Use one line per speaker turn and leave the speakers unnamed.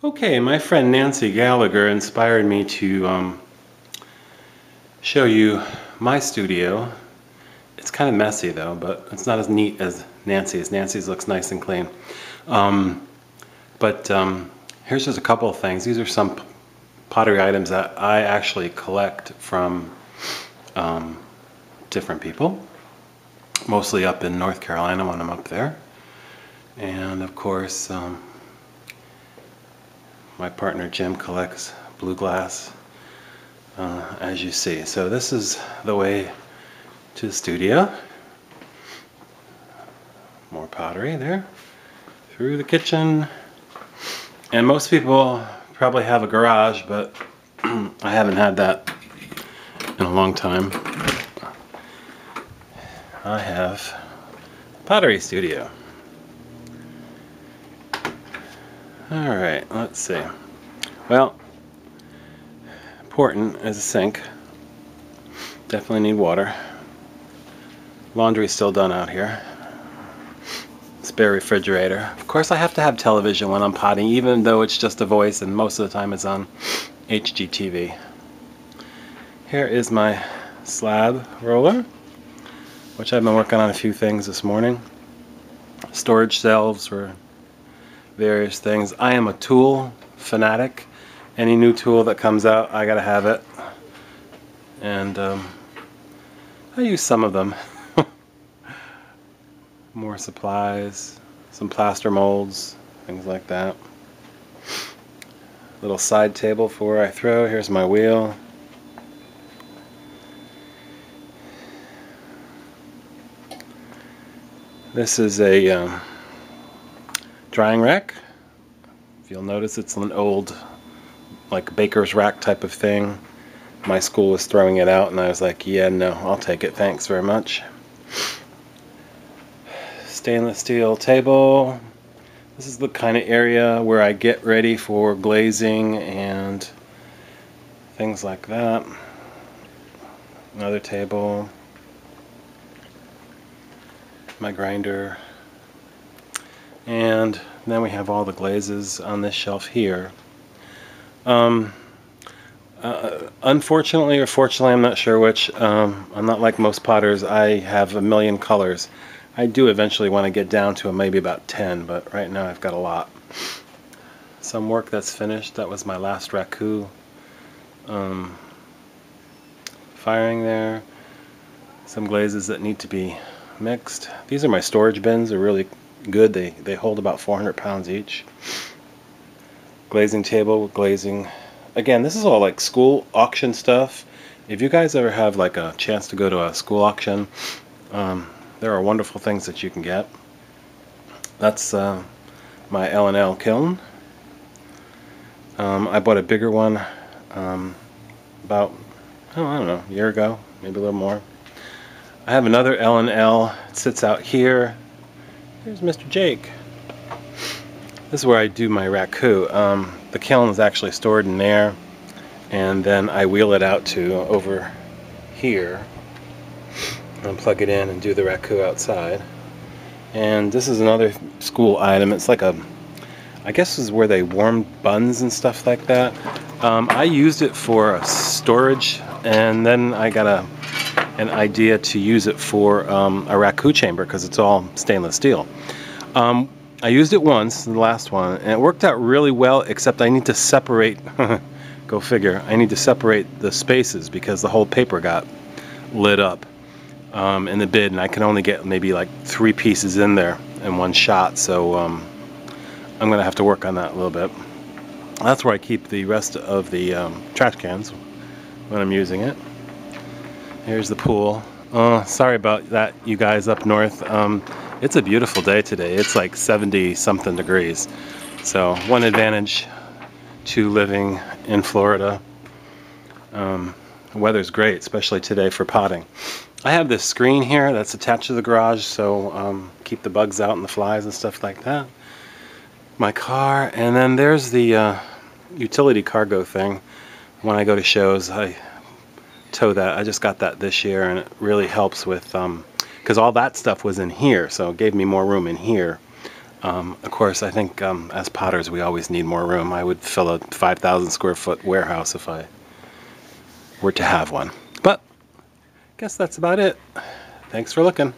Okay, my friend Nancy Gallagher inspired me to show you my studio. It's kind of messy though, but it's not as neat as Nancy's. Nancy's looks nice and clean. But here's just a couple of things. These are some pottery items that I actually collect from different people, mostly up in North Carolina when I'm up there. And of course, my partner Jim collects blue glass, as you see. So this is the way to the studio. More pottery there. Through the kitchen. And most people probably have a garage, but I haven't had that in a long time. I have a pottery studio. Alright, let's see. Well, important is a sink. Definitely need water. Laundry's still done out here. Spare refrigerator. Of course I have to have television when I'm potting, even though it's just a voice and most of the time it's on HGTV. Here is my slab roller, which I've been working on a few things this morning. Storage shelves for various things. I am a tool fanatic. Any new tool that comes out, I gotta have it. And I use some of them. More supplies, some plaster molds, things like that. Little side table for where I throw. Here's my wheel. This is a drying rack. If you'll notice, it's an old, like, baker's rack type of thing. My school was throwing it out and I was like, yeah, no, I'll take it, thanks very much. Stainless steel table. This is the kind of area where I get ready for glazing and things like that. Another table. My grinder. And then we have all the glazes on this shelf here. Unfortunately or fortunately, I'm not sure which, I'm not like most potters. I have a million colors. I do eventually want to get down to maybe about 10, but right now I've got a lot. Some work that's finished. That was my last raku. Firing there. Some glazes that need to be mixed. These are my storage bins. They're really good. They hold about 400 pounds each. Glazing table with glazing. Again, this is all like school auction stuff. If you guys ever have like a chance to go to a school auction, there are wonderful things that you can get. That's my L&L kiln. I bought a bigger one about, oh, I don't know, a year ago, maybe a little more. I have another L&L. It sits out here. Here's Mr. Jake. This is where I do my raku. The kiln is actually stored in there, and then I wheel it out to over here and plug it in and do the raku outside. And this is another school item. It's like a, I guess this is where they warm buns and stuff like that. I used it for storage, and then I got an idea to use it for a raku chamber because it's all stainless steel. I used it once, the last one, and it worked out really well, except I need to separate, go figure, I need to separate the spaces because the whole paper got lit up in the bid, and I can only get maybe like 3 pieces in there in one shot, so I'm going to have to work on that a little bit. That's where I keep the rest of the trash cans when I'm using it. Here's the pool. Sorry about that, you guys up north. It's a beautiful day today. It's like 70 something degrees. So one advantage to living in Florida. The weather's great, especially today for potting. I have this screen here that's attached to the garage, so keep the bugs out and the flies and stuff like that. My car, and then there's the utility cargo thing. When I go to shows, I tow that. I just got that this year, and it really helps with because all that stuff was in here, so it gave me more room in here. Of course, I think as potters we always need more room. I would fill a 5,000 square foot warehouse if I were to have one. But I guess that's about it. Thanks for looking.